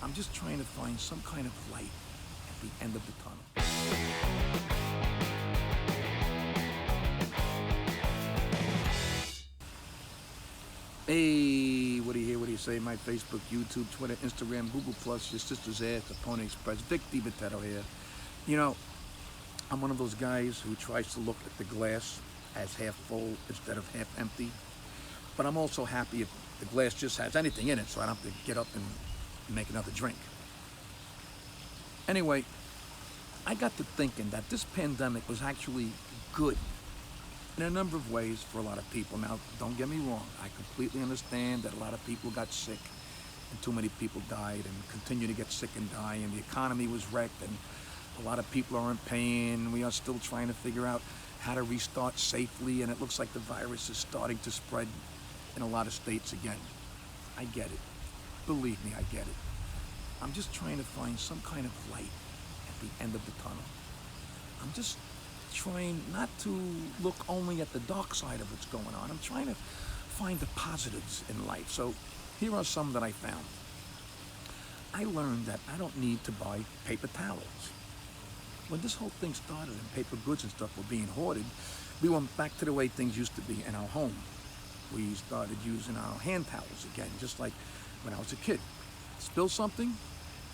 I'm just trying to find some kind of light at the end of the tunnel. Hey, what do you hear? What do you say? My Facebook, YouTube, Twitter, Instagram, Google Plus, your sister's ass, the Pony Express, Vic Dibitetto here. You know, I'm one of those guys who tries to look at the glass as half full instead of half empty. But I'm also happy if the glass just has anything in it, so I don't have to get up and make another drink. Anyway, I got to thinking that this pandemic was actually good in a number of ways for a lot of people. Now, don't get me wrong. I completely understand that a lot of people got sick and too many people died and continue to get sick and die, and the economy was wrecked and a lot of people are in pain. We are still trying to figure out how to restart safely, and it looks like the virus is starting to spread in a lot of states again. I get it. Believe me, I get it. I'm just trying to find some kind of light at the end of the tunnel. I'm just trying not to look only at the dark side of what's going on. I'm trying to find the positives in life. So here are some that I found. I learned that I don't need to buy paper towels. When this whole thing started and paper goods and stuff were being hoarded, we went back to the way things used to be in our home. We started using our hand towels again, just like when I was a kid. Spill something,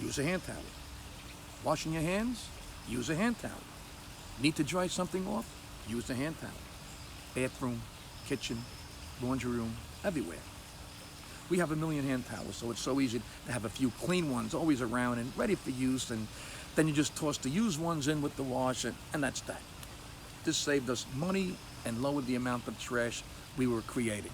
use a hand towel. Washing your hands, use a hand towel. Need to dry something off, use a hand towel. Bathroom, kitchen, laundry room, everywhere. We have a million hand towels, so it's so easy to have a few clean ones always around and ready for use, and then you just toss the used ones in with the wash, and that's that. This saved us money and lowered the amount of trash we were creating.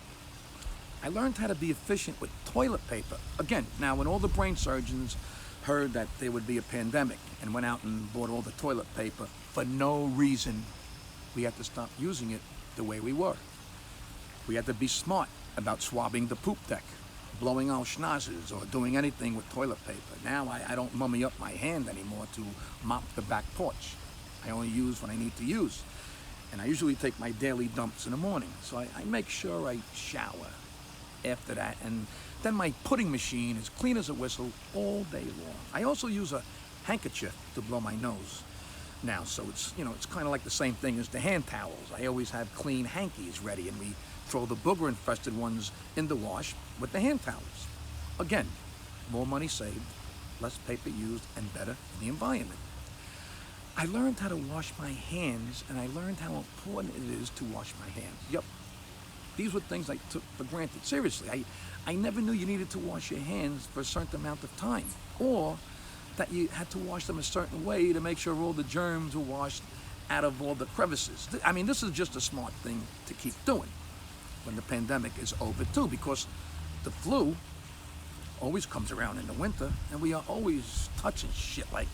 I learned how to be efficient with toilet paper. Again, now when all the brain surgeons heard that there would be a pandemic and went out and bought all the toilet paper for no reason, we had to stop using it the way we were. We had to be smart about swabbing the poop deck, blowing our schnozzes, or doing anything with toilet paper. Now I don't mummy up my hand anymore to mop the back porch. I only use when I need to use. And I usually take my daily dumps in the morning. So I make sure I shower after that. And then my pudding machine is clean as a whistle all day long. I also use a handkerchief to blow my nose now. So it's kind of like the same thing as the hand towels. I always have clean hankies ready, and we throw the booger infested ones in the wash with the hand towels. Again, more money saved, less paper used, and better for the environment. I learned how to wash my hands, and I learned how important it is to wash my hands. Yep. These were things I took for granted. Seriously, I never knew you needed to wash your hands for a certain amount of time, or that you had to wash them a certain way to make sure all the germs were washed out of all the crevices. I mean, this is just a smart thing to keep doing when the pandemic is over too, because the flu always comes around in the winter, and we are always touching shit like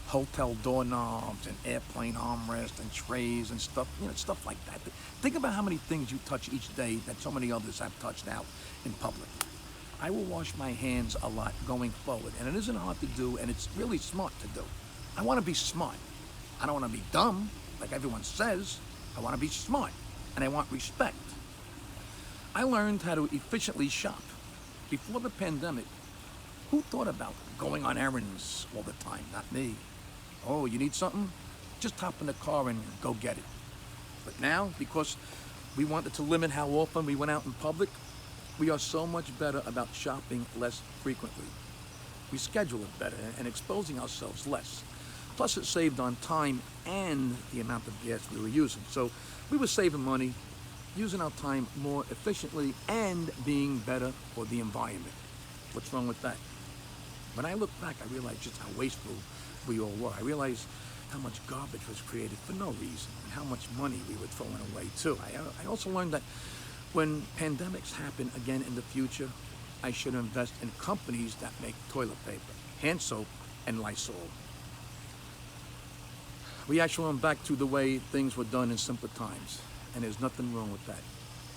hotel doorknobs and airplane armrests and trays and stuff, stuff like that. Think about how many things you touch each day that so many others have touched out in public. I will wash my hands a lot going forward, and it isn't hard to do, and it's really smart to do. I want to be smart. I don't want to be dumb, like everyone says. I want to be smart, and I want respect. I learned how to efficiently shop. Before the pandemic, who thought about going on errands all the time? Not me. Oh, you need something? Just hop in the car and go get it. But now, because we wanted to limit how often we went out in public, we are so much better about shopping less frequently. We schedule it better and exposing ourselves less. Plus, it saved on time and the amount of gas we were using. So we were saving money, using our time more efficiently, and being better for the environment. What's wrong with that? When I look back, I realize just how wasteful we all were. I realized how much garbage was created for no reason, and how much money we were throwing away too. I also learned that when pandemics happen again in the future, I should invest in companies that make toilet paper, hand soap, and Lysol. We actually went back to the way things were done in simpler times, and there's nothing wrong with that.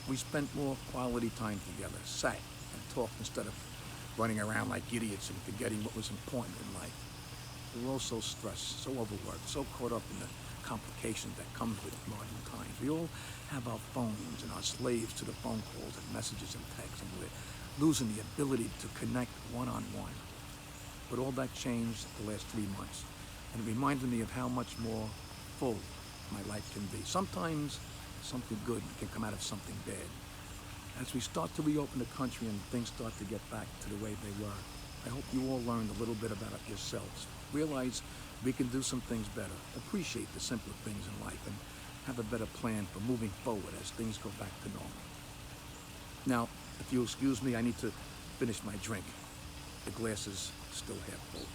We spent more quality time together, sat and talked instead of running around like idiots and forgetting what was important in life. We were all so stressed, so overworked, so caught up in the complications that comes with modern times. We all have our phones and are slaves to the phone calls and messages and texts, and we're losing the ability to connect one-on-one. But all that changed the last 3 months. And it reminded me of how much more full my life can be. Sometimes something good can come out of something bad. As we start to reopen the country and things start to get back to the way they were, I hope you all learned a little bit about it yourselves. Realize we can do some things better. Appreciate the simpler things in life and have a better plan for moving forward as things go back to normal. Now, if you'll excuse me, I need to finish my drink. The glass is still half full.